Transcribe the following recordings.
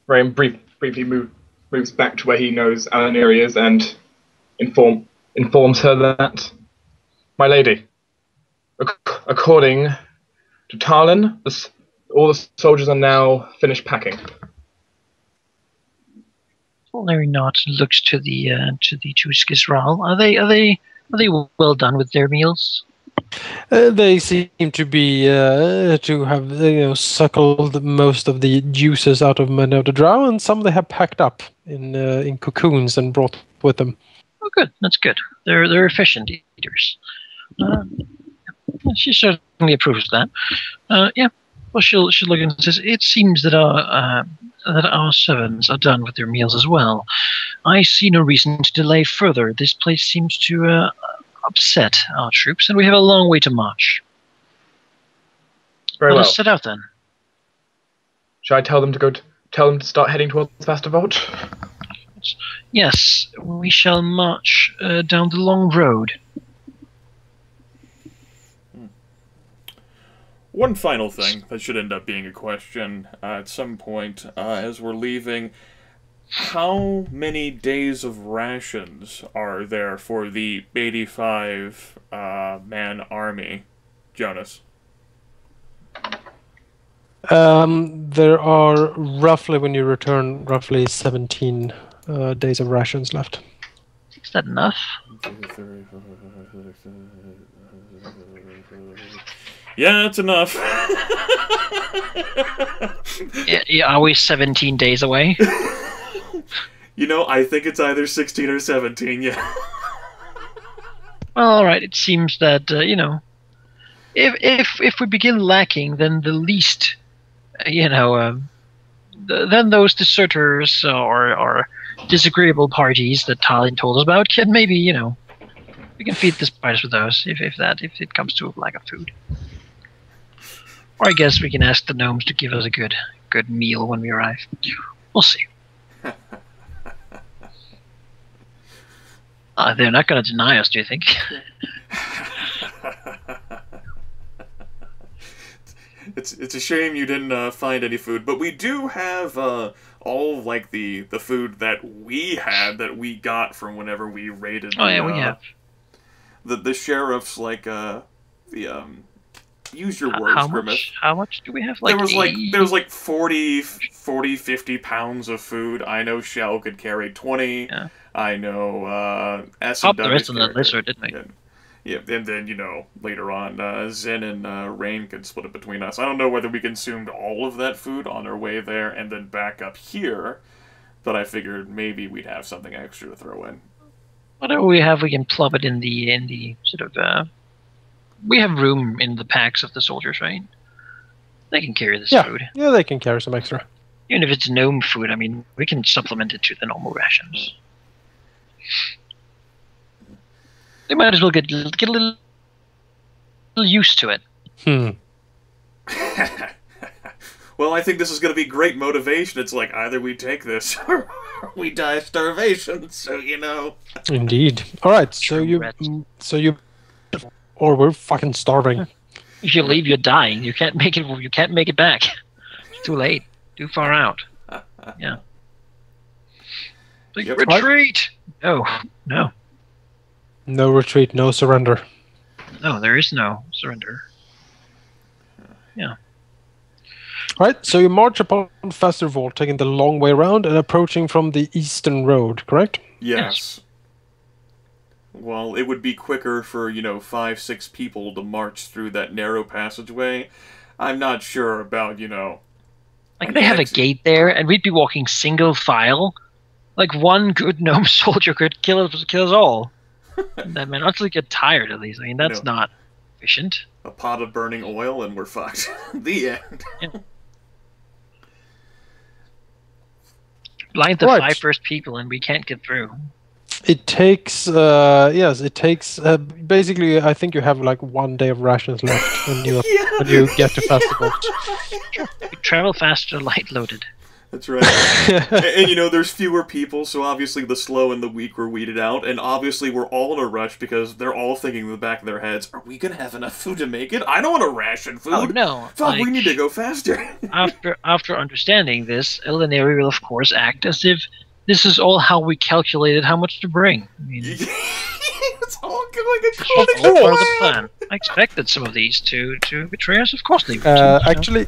Rain briefly moves back to where he knows Alauneari is and informs her that, my lady, according to Tarlin, all the soldiers are now finished packing. Larry nods and looks to the Rahal. Are they well done with their meals? They seem to be to have suckled most of the juices out of many of the drow, and some they have packed up in cocoons and brought with them. Oh, good. That's good. They're efficient eaters. She certainly approves of that. Yeah. Well, she'll look and says, it seems that our servants are done with their meals as well. I see no reason to delay further. This place seems to upset our troops, and we have a long way to march. Very well. Let us set out then. Should I tell them to start heading towards Fasturvalt? Yes, we shall march down the long road. One final thing that should end up being a question at some point as we're leaving. How many days of rations are there for the 85-man army, Jonas? There are roughly, when you return, roughly 17 days of rations left. Is that enough? Yeah, it's enough. Yeah, are we 17 days away? I think it's either 16 or 17, yeah. Well, all right. It seems that, if we begin lacking, then the least, then those deserters or disagreeable parties that Tine told us about can maybe, we can feed the spiders with those if it comes to a lack of food. Or I guess we can ask the gnomes to give us a good meal when we arrive. We'll see. They're not going to deny us, do you think? It's a shame you didn't find any food, but we do have all like the food that we had that we got from whenever we raided. Oh yeah, we have. The sheriff's use your words, Grimith. How much do we have? There was like 40, 50 pounds of food. I know Shell could carry 20. Yeah. I know Popped the rest of the lizard, didn't we? Yeah, and then, later on, Zyn and Rain could split it between us. I don't know whether we consumed all of that food on our way there and then back up here, but I figured maybe we'd have something extra to throw in. Whatever we have, we can plug it in the sort of... we have room in the packs of the soldiers, right? They can carry this food. Yeah, they can carry some extra. Even if it's gnome food, I mean, we can supplement it to the normal rations. They might as well get a little used to it. Well, I think this is going to be great motivation. It's like, either we take this or we die of starvation, so Indeed. All right, so you, or we're fucking starving. If you leave, you're dying. You can't make it. You can't make it back. It's too late. Too far out. Yeah. Like, retreat. No. No retreat. No surrender. No, there is no surrender. Yeah. All right, so you march upon Fasturvalt, taking the long way around and approaching from the eastern road, correct? Yes. Well, it would be quicker for, 5-6 people to march through that narrow passageway. I'm not sure about, Like, they have a gate there, and we'd be walking single file. Like, one good gnome soldier could kill us all. And then, man, until we get tired, at least. I mean, that's not efficient. A pot of burning oil, and we're fucked. The end. Yeah. Line the 5 first people, and we can't get through. It takes, basically, I think you have like 1 day of rations left when you get to Fasturvalt. We travel faster, light loaded. That's right. And, you know, there's fewer people, so obviously the slow and the weak were weeded out, and obviously we're all in a rush because they're all thinking in the back of their heads, are we going to have enough food to make it? I don't want to ration food. Oh, no. Fuck, we need to go faster. After understanding this, Alauneari will, of course, act as if this is all how we calculated how much to bring. I mean, it's all going according all to part of the plan. I expected some of these to betray us. Of course they would.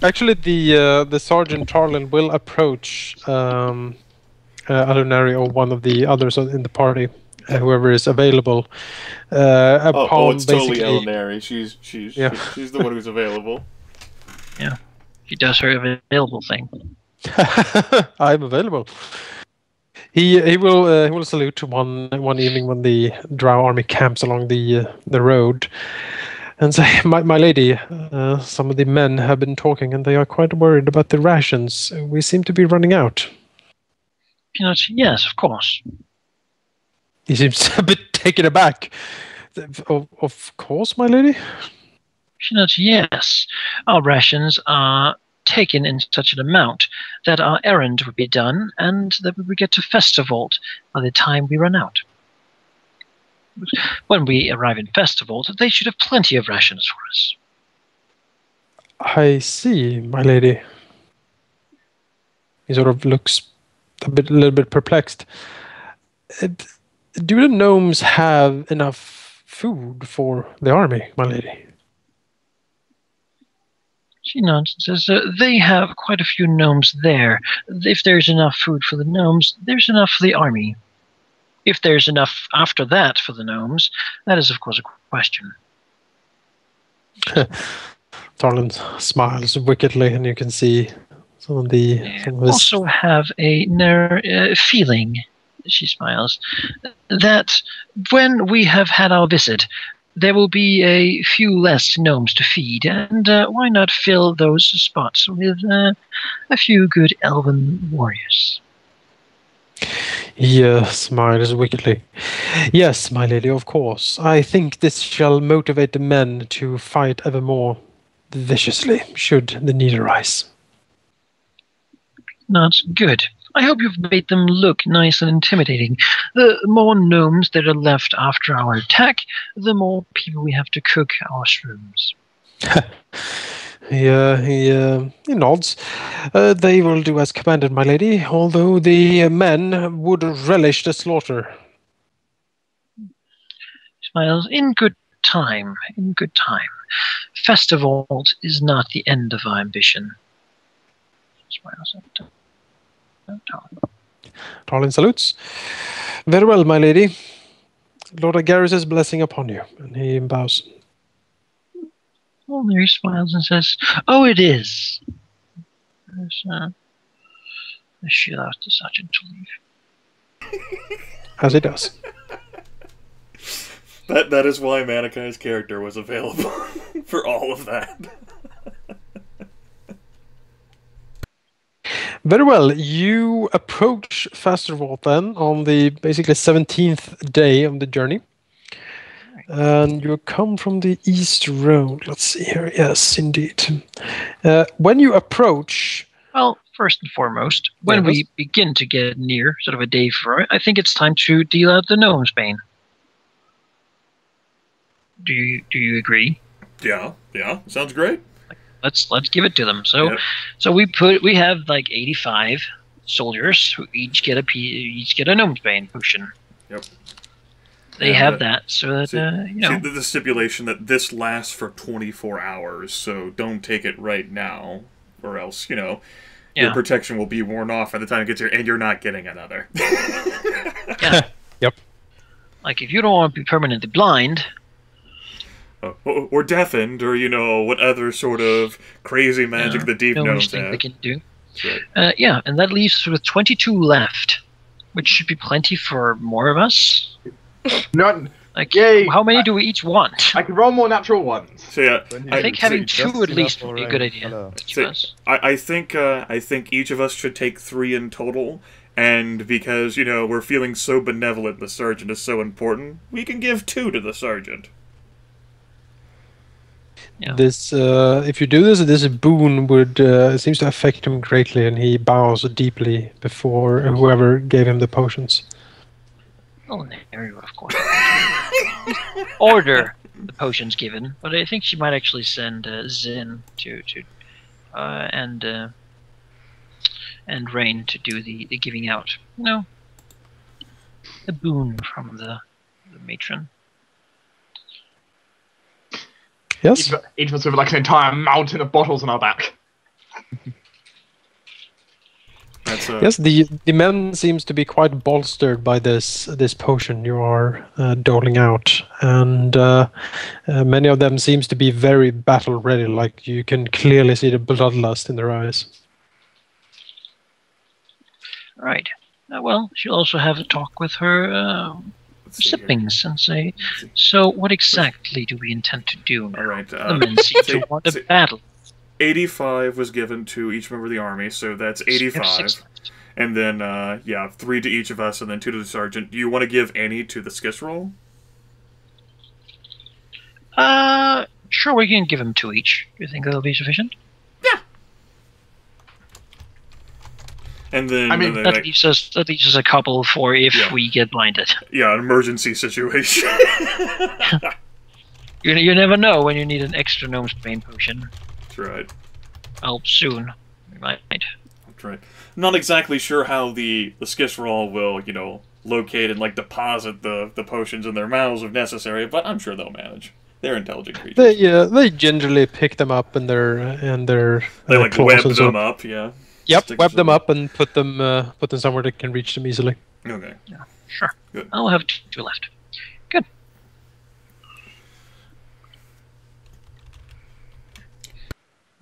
Actually, the Sergeant Tarlin will approach Alauneari or one of the others in the party, whoever is available. It's totally Alauneari. She's the one who's available. Yeah, she does her available thing. I'm available. He will salute one evening when the Drow army camps along the road, and say, "My lady, some of the men have been talking, and they are quite worried about the rations. We seem to be running out." Yes, of course. He seems a bit taken aback. Of course, my lady. Yes, our rations are taken in such an amount that our errand would be done and that we would get to Fasturvalt by the time we run out. When we arrive in Fasturvalt, they should have plenty of rations for us. I see, my lady. He sort of looks a little bit perplexed. Do the gnomes have enough food for the army, my lady? She nods and says, they have quite a few gnomes there. If there's enough food for the gnomes, there's enough for the army. If there's enough after that for the gnomes, that is, of course, a question. Tarlin smiles wickedly, and you can see some of the... also have a feeling, she smiles, that when we have had our visit, there will be a few less gnomes to feed, and why not fill those spots with a few good elven warriors? He smiles wickedly. Yes, my lady, of course. I think this shall motivate the men to fight ever more viciously, should the need arise. That's good. I hope you've made them look nice and intimidating. The more gnomes that are left after our attack, the more people we have to cook our shrooms. He nods. They will do as commanded, my lady, although the men would relish the slaughter. Smiles. In good time. In good time. Fasturvalt is not the end of our ambition. Smiles. Tarlin salutes. Very well, my lady. Lord Agaris' blessing upon you. And he bows. Well, Mary smiles and says, "Oh, it is." She allows the sergeant to leave. As he does. That is why Manakai's character was available for all of that. Very well. You approach Fasturvalt then on the basically 17th day of the journey. And you come from the east road. Let's see here. Yes, indeed. When you approach... Well, first and foremost, when we begin to get near sort of a day for it, I think it's time to deal out the gnome's bane. Do you agree? Yeah, sounds great. Let's give it to them. So we have like 85 soldiers who each get a gnome's bane potion. Yep. They have that, so that the stipulation that this lasts for 24 hours, so don't take it right now, or else your protection will be worn off by the time it gets here, and you're not getting another. Yeah. Yep. Like if you don't want to be permanently blind. Or deafened, or what other sort of crazy magic the deep gnomes have. They can do. Right. And that leaves us with 22 left, which should be plenty for more of us. Not like yay. How many do we each want? I can roll more natural ones. So yeah, I think having two at least would be a good idea. I think each of us should take 3 in total. And because we're feeling so benevolent, the sergeant is so important. We can give 2 to the sergeant. Yeah. This, if you do this, this boon would seems to affect him greatly, and he bows deeply before whoever gave him the potions. Alauneari, of course. Order the potions given, but I think she might actually send Zyn and Rain to do the giving out. No, the boon from the matron. Yes. Each of us with like an entire mountain of bottles on our back. That's Yes, the men seems to be quite bolstered by this potion you are doling out, and many of them seems to be very battle ready. Like you can clearly see the bloodlust in their eyes. Right. Well, she'll also have a talk with her siblings and say, so what exactly do we intend to do now? All right. The men seem to want a battle. 85 was given to each member of the army, so that's 85. And then, 3 to each of us, and then 2 to the sergeant. Do you want to give any to the skis roll? Sure, we can give them 2 each. Do you think that'll be sufficient? Yeah. And then, I mean, that leaves us a couple for if we get blinded. Yeah, an emergency situation. You never know when you need an extra gnome's bane potion. That's right. Well, soon. We might. That's right. Not exactly sure how the Skisserall will, locate and deposit the potions in their mouths if necessary, but I'm sure they'll manage. They're intelligent creatures. They generally pick them up in their They web claws them up, yeah. Yep, web them up and put them somewhere that can reach them easily. Okay. Yeah, sure. Good. I'll have 2 left. Good.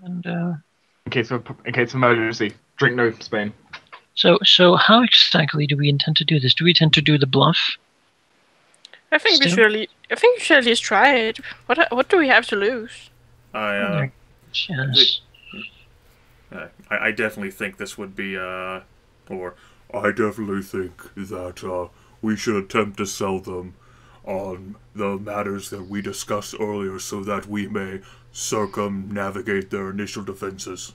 And In case of emergency, drink no Spain. So how exactly do we intend to do this? Do we intend to do the bluff? I think we should at least try it. What do we have to lose? Yes. I definitely think this would be, I definitely think that we should attempt to sell them on the matters that we discussed earlier so that we may circumnavigate their initial defenses.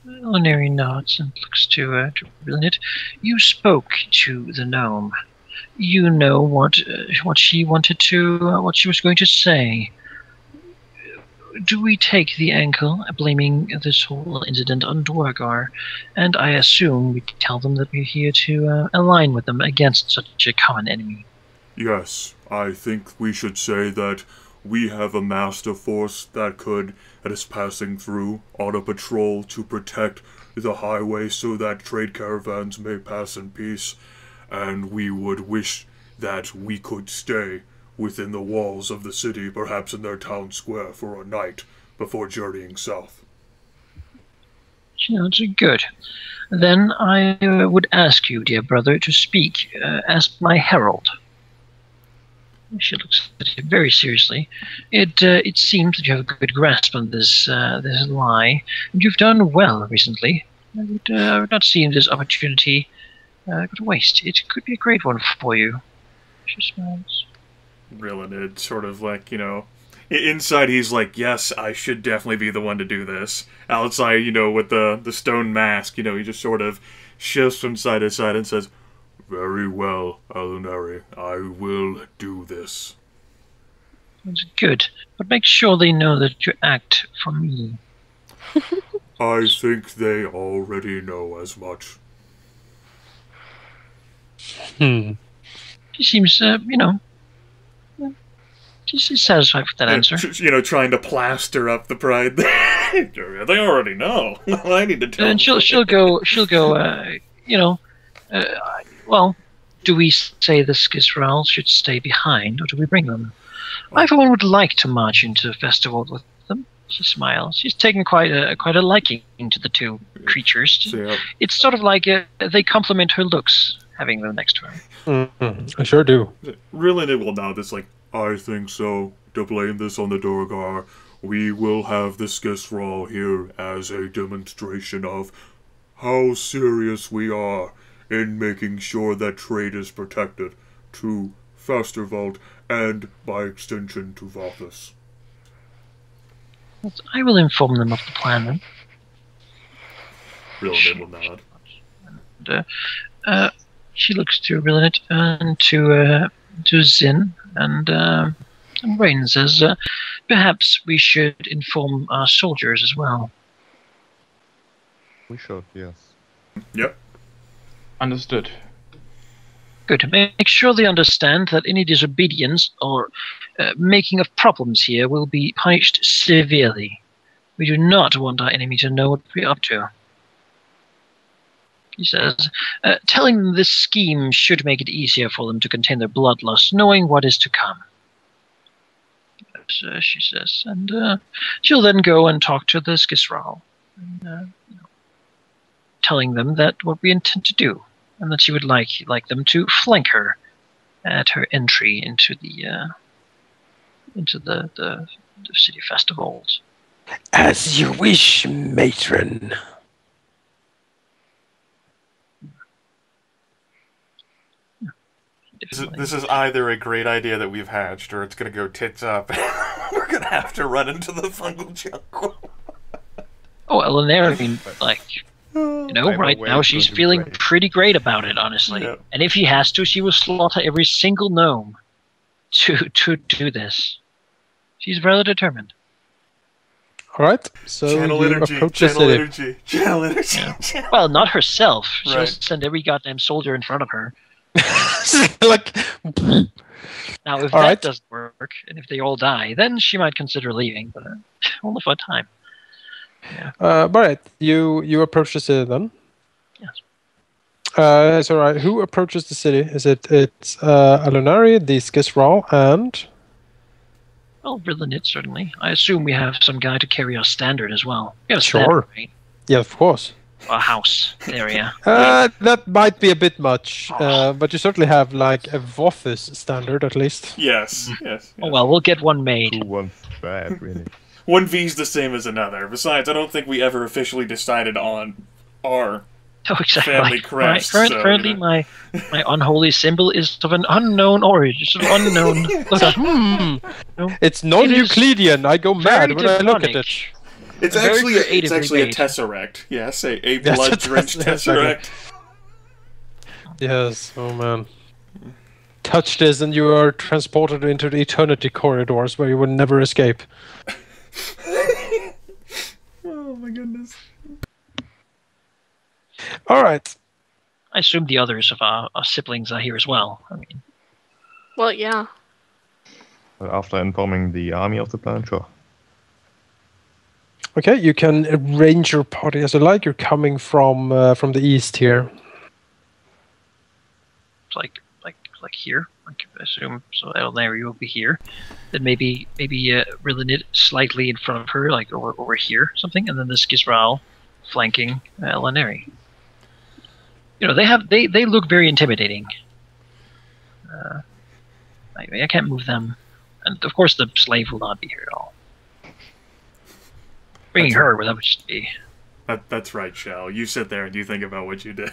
Alauneari nods and looks to Rilinid. You spoke to the gnome. You know what she wanted to, what she was going to say. Do we take the angle, blaming this whole incident on Dwargar? And I assume we tell them that we're here to align with them against such a common enemy. Yes, I think we should say that we have amassed a force that is passing through on a patrol to protect the highway so that trade caravans may pass in peace, and we would wish that we could stay within the walls of the city, perhaps in their town square, for a night before journeying south. Sounds good. Then I would ask you, dear brother, to speak as my herald. She looks at him very seriously. It seems that you have a good grasp on this lie, and you've done well recently. I would not see this opportunity go to waste. It could be a great one for you. She smiles. Rilinid, sort of inside he's like, yes, I should definitely be the one to do this. Outside, with the stone mask, he just sort of shifts from side to side and says, very well, Alauneari, I will do this. That's good, but make sure they know that you act for me. I think they already know as much. She seems, she's satisfied with that answer. Trying to plaster up the pride. They already know. I need to tell them. And she'll go, well, do we say the Skisserall should stay behind, or do we bring them? I, for one, would like to march into Fasturvalt with them. She smiles. She's taken quite a liking to the 2 creatures. It's sort of like they complement her looks, having them next to her. I sure do. Rilinid will nod this I think so. To blame this on the Dwargar, we will have the Skisserall here as a demonstration of how serious we are in making sure that trade is protected to Fasturvalt and, by extension, to Vathus. I will inform them of the plan then. Rilinid will nod. And, she looks to Rilinid and to Zyn and Rain says, perhaps we should inform our soldiers as well. We should, yes. Yep. Understood. Good. Make sure they understand that any disobedience or making of problems here will be punished severely. We do not want our enemy to know what we're up to. He says, telling them this scheme should make it easier for them to contain their bloodlust, knowing what is to come. She says, and she'll then go and talk to the Skisral, and, telling them that what we intend to do, and that she would like them to flank her at her entry into the city Fasturvalt. As you wish, matron. This is either a great idea that we've hatched, or it's going to go tits up. We're going to have to run into the fungal jungle. Oh, Alauneari, right now she's feeling pretty great about it, honestly. Yeah. And if she has to, she will slaughter every single gnome to do this. She's rather determined. All right, so Channel you energy, approach the channel city. energy, channel energy. Yeah. Well, not herself. She'll Right. send every goddamn soldier in front of her. Like, Now, if All that right. doesn't work, and if they all die, then she might consider leaving, but only for a time. all right, you approach the city then. Yes. So right, who approaches the city? It's Alauneari, the Skisral, and Well, Rilinid, certainly. I assume we have some guy to carry our standard as well. We have a Sure. standard, right? yeah, of course. A house area. That might be a bit much, but you certainly have like a Vothis standard at least. Yes, yes. Oh well, we'll get one made. Who wants that, really? One V's the same as another. Besides, I don't think we ever officially decided on our... Oh, exactly. Family crest, so, Currently, you know. my unholy symbol is of an unknown origin. Sort of unknown. It's non-Euclidean. I go mad when I look at demonic. it. It's Very actually a creatively made. tesseract. Yes, a Yes, a blood-drenched tesseract. tesseract. Yes, oh man. Touch this and you are transported into the eternity corridors where you will never escape. Oh my goodness. Alright. I assume the others of our siblings are here as well. I mean, Well, yeah. After informing the army of the plan, sure. Okay, you can arrange your party as you like. You're coming from the east here. it's like here. I assume so. Alauneari will be here. Then maybe Rilinid slightly in front of her, like over here, something, and then the Skisral flanking Alauneari. You know, they look very intimidating. I can't move them, and of course the slave will not be here at all. Bringing her that would just be. That's right, Shell. You sit there and you think about what you did.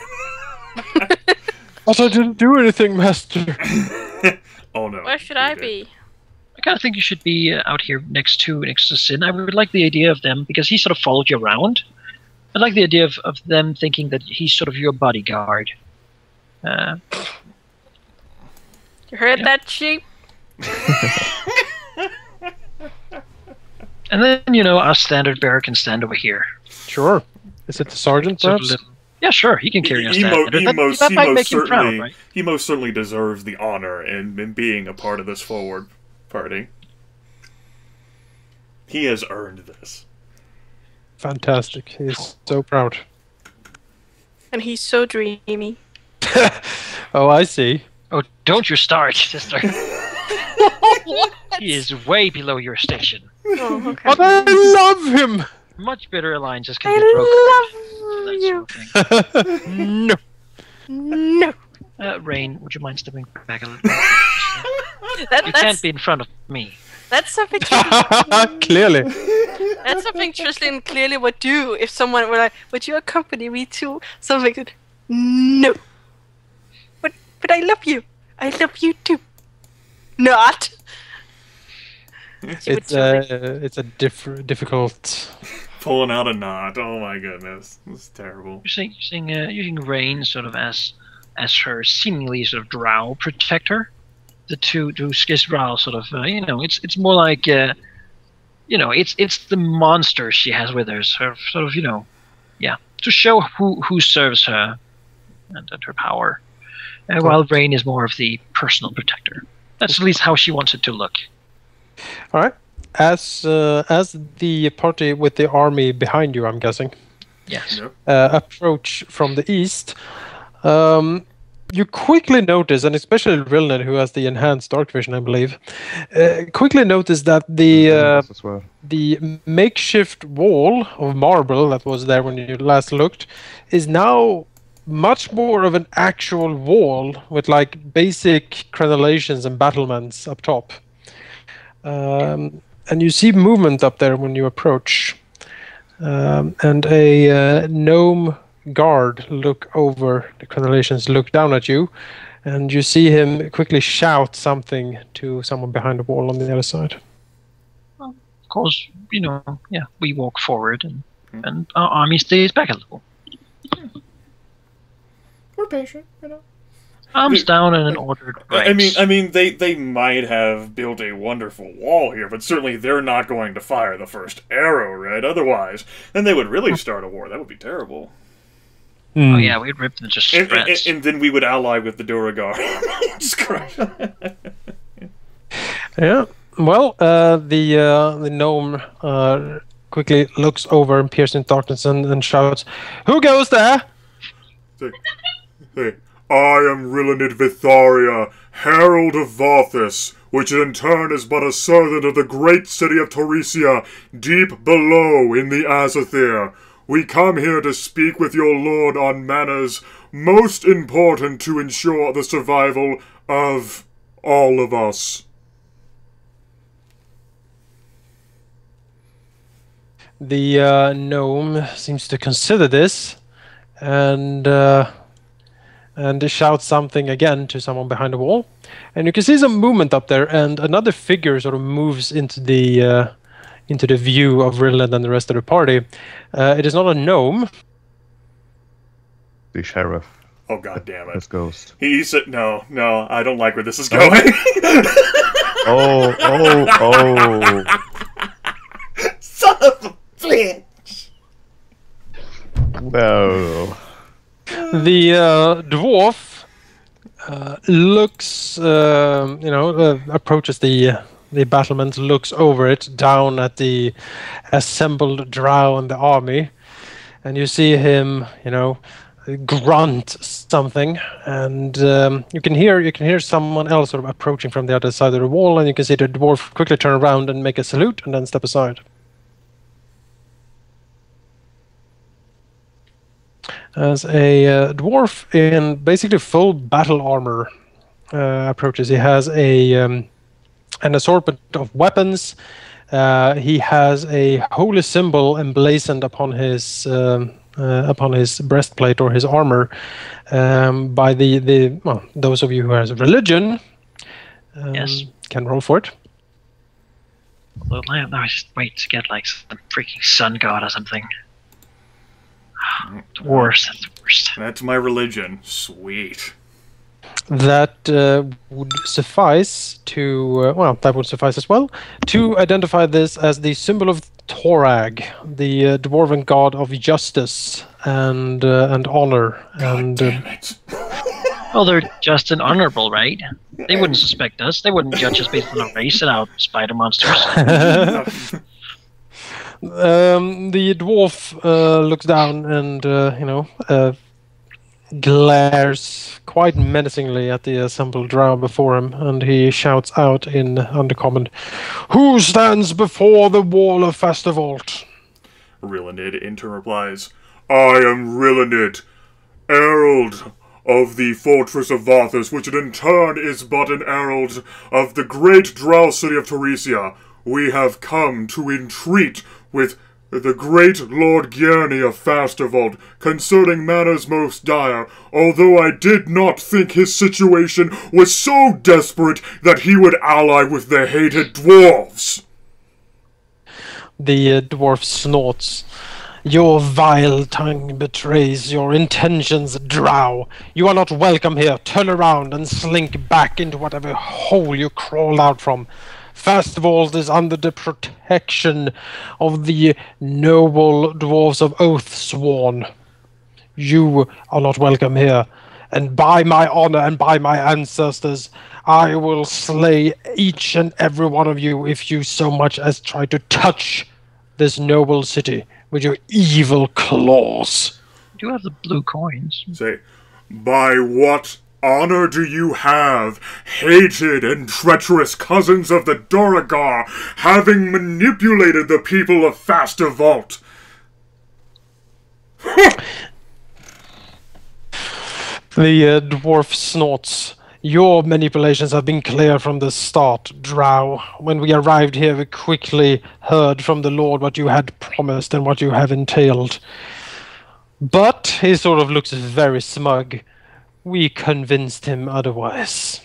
But I didn't do anything, Master. Oh no. Where should you I did. be? I kind of think you should be out here next to Zyn. I would like the idea of them, because he sort of followed you around. I like the idea of them thinking that he's sort of your bodyguard. You heard Yeah. that, sheep? And then, you know, our standard bearer can stand over here. Sure. Is it the sergeant, Sort of perhaps? little- Yeah, sure, he can carry our standard. That He might most make him proud, certainly right? he most certainly deserves the honor in being a part of this forward party. He has earned this. Fantastic. He's so proud. And he's so dreamy. Oh, I see. Oh, don't you start, sister. He is way below your station. Oh, okay. But I love him! Much better alliances can be broken. I love That sort of thing. No. No. Rain, would you mind stepping back a little bit? You can't be in front of me. That's something. Clearly. That's something Tristan clearly would do if someone were like, "Would you accompany me to something?" That, no. But I love you. I love you too. Not. It's a difficult. Pulling out a knot. Oh my goodness, this is terrible. Using Rain sort of as her seemingly sort of drow protector. The two Skizral sort of it's more like it's the monster she has with her, sort of to show who serves her and her power. While Rain is more of the personal protector. That's at least how she wants it to look. All right. As the party with the army behind you, I'm guessing. Yes. Approach from the east. You quickly notice, and especially Rilinid, who has the enhanced dark vision, I believe, quickly notice that the makeshift wall of marble that was there when you last looked is now much more of an actual wall with like basic crenellations and battlements up top. And you see movement up there when you approach. And a gnome guard look over the crenellations, look down at you, and you see him quickly shout something to someone behind the wall on the other side. Well, of course, we walk forward and our army stays back a little. We're patient, Arms down and an ordered ranks. I mean, they might have built a wonderful wall here, but certainly they're not going to fire the first arrow, right? Otherwise, then they would really start a war. That would be terrible. Oh yeah, we'd rip them to shreds. And then we would ally with the Duragar. Yeah. Well, the gnome quickly looks over and peers in darkness and shouts, "Who goes there?" Hey, I am Zyn Vytharia, Herald of Varthus, which in turn is but a servant of the great city of Torisia, deep below in the Azathir. We come here to speak with your lord on matters most important to ensure the survival of all of us. The gnome seems to consider this, and shouts something again to someone behind the wall. And you can see some movement up there, and another figure sort of moves into the view of Rilinid and the rest of the party. It is not a gnome. The sheriff. Oh god damn it! This ghost. He said, "No, I don't like where this is going." Oh! Son of a bitch! No. The dwarf looks, approaches the battlement, looks over it, down at the assembled drow and the army, and you see him, grunt something, and you can hear someone else sort of approaching from the other side of the wall, and you can see the dwarf quickly turn around and make a salute, and then step aside. As a dwarf in basically full battle armor approaches, he has an assortment of weapons. He has a holy symbol emblazoned upon his breastplate or his armor by those of you who has religion. Yes. Can roll for it. Although I was just waiting to get like some freaking sun god or something. Dwarves, that's the worst. That's my religion. Sweet. That would suffice to that would suffice as well to identify this as the symbol of Torag, the dwarven god of justice and honor. God damn it. Well, they're just and honorable, right? They wouldn't suspect us. They wouldn't judge us based on our race and our spider monsters. The dwarf looks down and glares quite menacingly at the assembled drow before him, and he shouts out in Undercommon, "Who stands before the wall of Fasturvalt?" Rilinid in turn replies, I am Rilinid, herald of the fortress of Varthus, which in turn is but an herald of the great drow city of Torisia. We have come to entreat with the great Lord Gierny of Fasturvalt concerning matters most dire, although I did not think his situation was so desperate that he would ally with the hated dwarves. The dwarf snorts. Your vile tongue betrays your intentions, drow. You are not welcome here. Turn around and slink back into whatever hole you crawled out from. Fasturvalt is under the protection of the noble dwarves of Oathsworn. You are not welcome here, and by my honor and by my ancestors, I will slay each and every one of you if you so much as try to touch this noble city with your evil claws. You have the blue coins. Say, by what honor do you have, hated and treacherous cousins of the Duragar, having manipulated the people of Fasturvalt? The dwarf snorts. Your manipulations have been clear from the start, drow. When we arrived here, we quickly heard from the Lord what you had promised and what you have entailed. But he sort of looks very smug. We convinced him otherwise.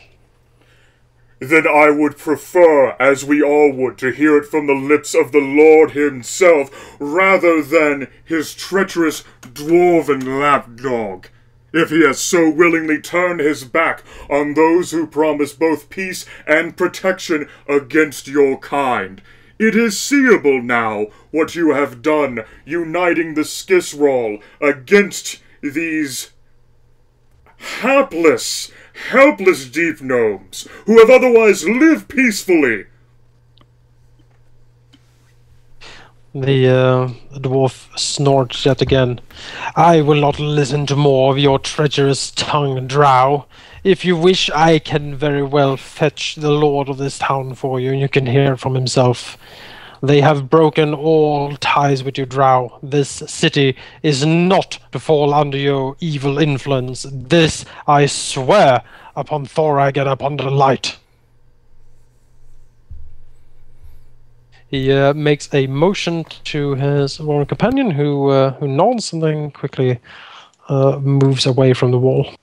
Then I would prefer, as we all would, to hear it from the lips of the Lord himself, rather than his treacherous dwarven lapdog. If he has so willingly turned his back on those who promise both peace and protection against your kind. It is seeable now what you have done, uniting the Skisral against these helpless deep gnomes, who have otherwise lived peacefully. The dwarf snorts yet again. I will not listen to more of your treacherous tongue, drow. If you wish, I can very well fetch the lord of this town for you, and you can hear from himself. They have broken all ties with you, drow. This city is not to fall under your evil influence. This I swear upon Thorag and upon the light. He makes a motion to his warrior companion, who nods and then quickly moves away from the wall.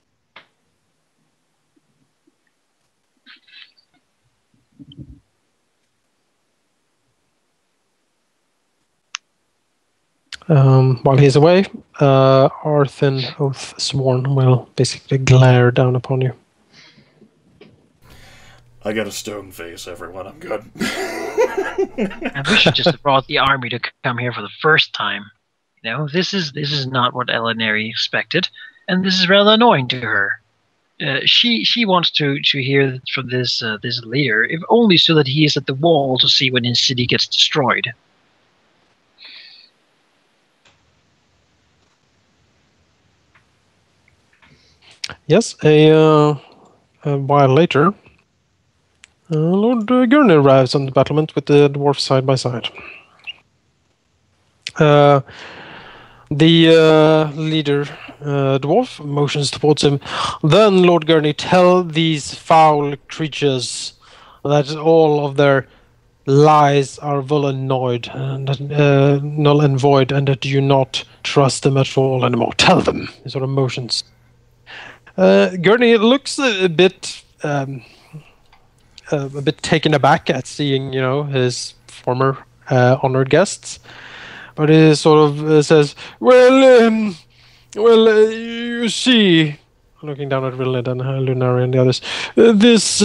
While he's away, Arthin Oathsworn will basically glare down upon you. I got a stone face, everyone. I'm good. And we should just have brought the army to come here for the first time. You know, this is not what Alauneari expected, and this is rather annoying to her. She wants to hear from this leader, if only so that he is at the wall to see when his city gets destroyed. Yes, a while later, Lord Gurney arrives on the battlement with the dwarf side by side. The leader, dwarf, motions towards him. Then, Lord Gurney, tell these foul creatures that all of their lies are null and void, and that you not trust them at all anymore. Tell them. He sort of motions. Gurney looks a bit taken aback at seeing, his former honored guests, but he sort of says, "Well, you see," looking down at Rilinid and Alauneari and the others, this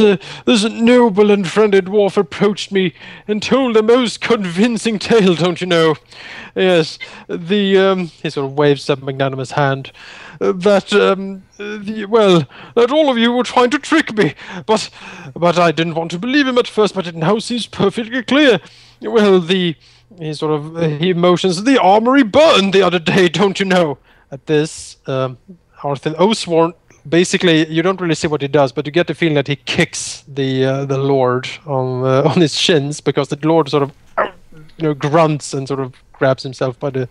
noble and friendly dwarf approached me and told a most convincing tale, don't you know? Yes, he sort of waves a magnanimous hand. That all of you were trying to trick me, but I didn't want to believe him at first, but it now seems perfectly clear. Well, he motions, the armory burned the other day, don't you know? At this, Arthin Oathsworn, basically, you don't really see what he does, but you get the feeling that he kicks the lord on his shins, because the lord sort of grunts and sort of grabs himself by the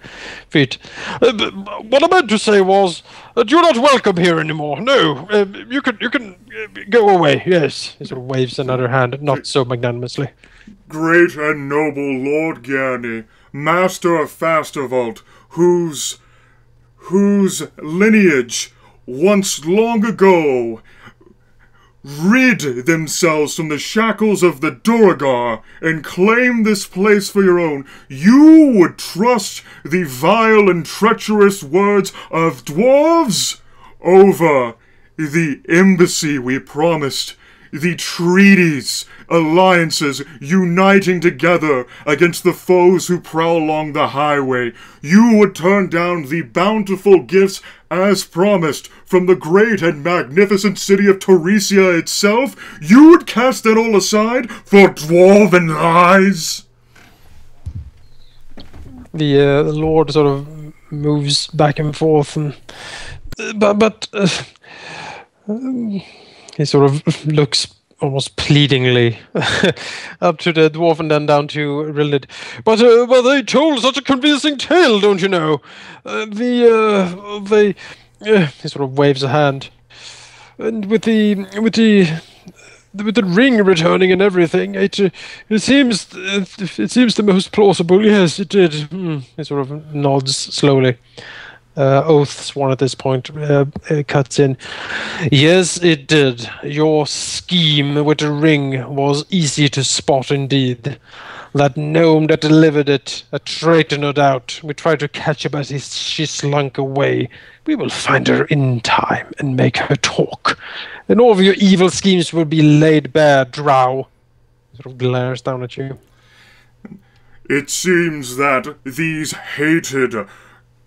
feet. What I meant to say was that you're not welcome here anymore. No, you can go away. Yes, he sort of waves another hand, not so magnanimously. Great and noble Lord Gurney, master of Fasturvalt, whose lineage once long ago rid themselves from the shackles of the Duragar and claim this place for your own, you would trust the vile and treacherous words of dwarves over the embassy we promised, the treaties, alliances uniting together against the foes who prowl along the highway. You would turn down the bountiful gifts as promised from the great and magnificent city of Torresia itself. You would cast that all aside for dwarven lies. The Lord sort of moves back and forth, and but he sort of looks almost pleadingly up to the dwarf and then down to Rilinid. But they told such a convincing tale, don't you know? He sort of waves a hand, and with the ring returning and everything, it seems the most plausible. Yes, it did. He sort of nods slowly. Oath sworn at this point cuts in. Yes, it did. Your scheme with the ring was easy to spot indeed. That gnome that delivered it, a traitor no doubt. We tried to catch her, but she slunk away. We will find her in time and make her talk. And all of your evil schemes will be laid bare, drow. Sort of glares down at you. It seems that these hated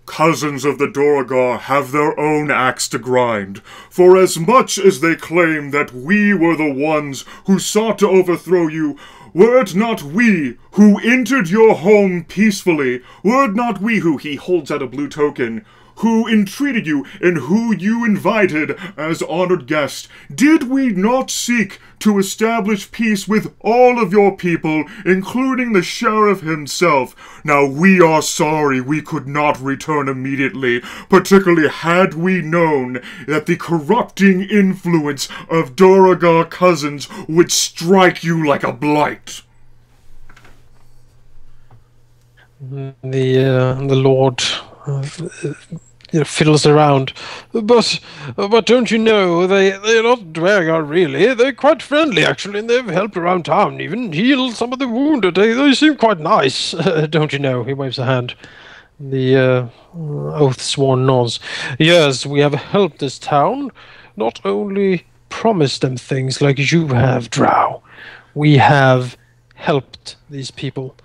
cousins of the Duragar have their own axe to grind. For as much as they claim that we were the ones who sought to overthrow you, were it not we who entered your home peacefully, were it not we who, he holds out a blue token, who entreated you and who you invited as honored guests, did we not seek to establish peace with all of your people, including the sheriff himself? Now we are sorry we could not return immediately, particularly had we known that the corrupting influence of Duragar cousins would strike you like a blight. The Lord fiddles around, but don't you know they're not Duragar really? They're quite friendly actually, and they've helped around town, even healed some of the wounded. They seem quite nice, don't you know? He waves a hand. The oath sworn nods. Yes, we have helped this town. Not only promised them things like you have, drow. We have helped these people.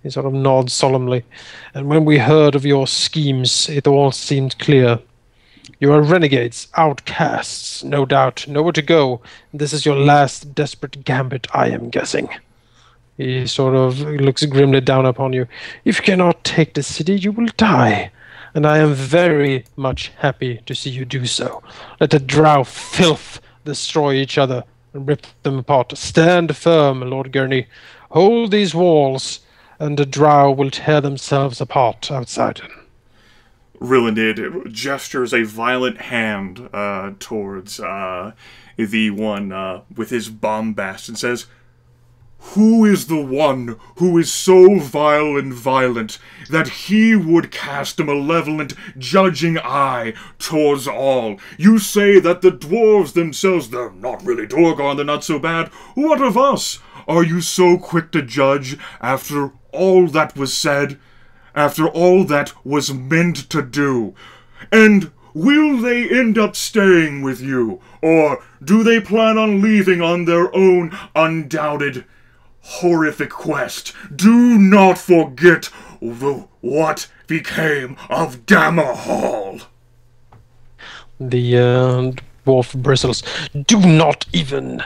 He sort of nods solemnly. And when we heard of your schemes, it all seemed clear. You are renegades, outcasts, no doubt, nowhere to go. This is your last desperate gambit, I am guessing. He sort of looks grimly down upon you. If you cannot take the city, you will die. And I am very much happy to see you do so. Let the drow filth destroy each other and rip them apart. Stand firm, Lord Gurney. Hold these walls, and the drow will tear themselves apart outside. Rilinid gestures a violent hand towards the one with his bombast and says, "Who is the one who is so vile and violent that he would cast a malevolent, judging eye towards all? You say that the dwarves themselves, they're not really Duragar, they're not so bad. What of us? Are you so quick to judge after all that was said? After all that was meant to do? And will they end up staying with you? Or do they plan on leaving on their own undoubted horrific quest? Do not forget what became of Dammerhall." The dwarf bristles. Do not even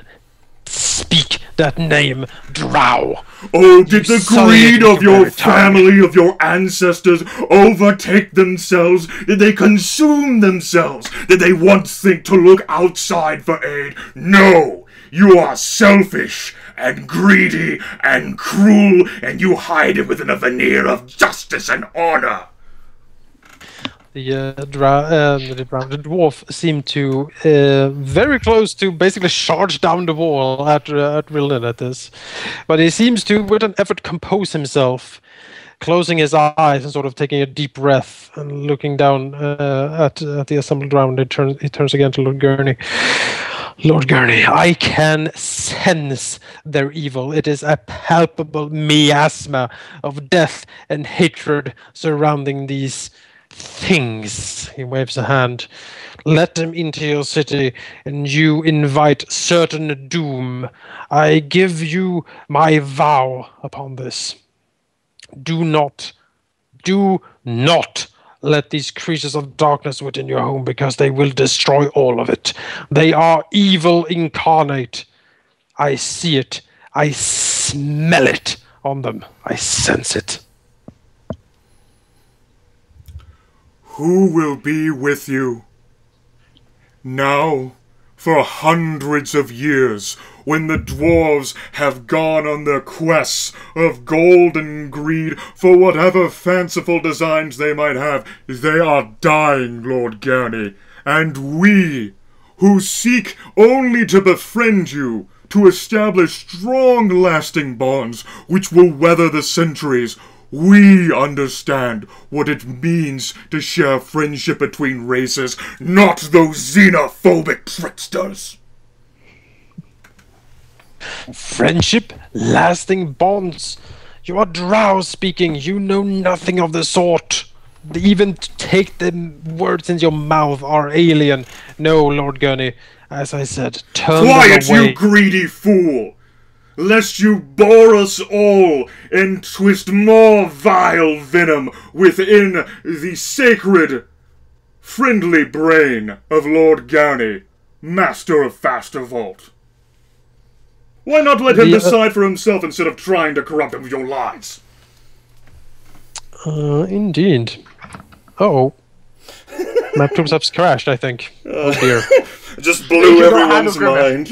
speak that name, drow. Oh, did the greed of your family, of your ancestors, overtake themselves? Did they consume themselves? Did they once think to look outside for aid? No! You are selfish and greedy and cruel, and you hide it within a veneer of justice and honor. The dwarf seemed to very close to basically charge down the wall at Rilinid at this, but he seems to, with an effort, compose himself, closing his eyes and sort of taking a deep breath and looking down at the assembled round. He turns again to Lord Gurney. Lord Gurney, I can sense their evil. It is a palpable miasma of death and hatred surrounding these things. He waves a hand. Let them into your city, and you invite certain doom. I give you my vow upon this. Do not let these creatures of darkness within your home, because they will destroy all of it. They are evil incarnate. I see it. I smell it on them. I sense it. Who will be with you? Now, for hundreds of years, when the dwarves have gone on their quests of gold and greed for whatever fanciful designs they might have, they are dying, Lord Gurney. And we, who seek only to befriend you, to establish strong, lasting bonds which will weather the centuries, we understand what it means to share friendship between races, not those xenophobic tricksters. Friendship, lasting bonds. You are drow speaking. You know nothing of the sort. Even to take the words into your mouth are alien. No, Lord Gurney, as I said, turn Quiet, them away. you greedy fool! Lest you bore us all and twist more vile venom within the sacred, friendly brain of Lord Gurney, Master of Fasturvalt. Why not let him decide for himself instead of trying to corrupt him with your lies? Indeed. Oh. MapTool has crashed, I think. Oh dear. Just blew everyone's mind.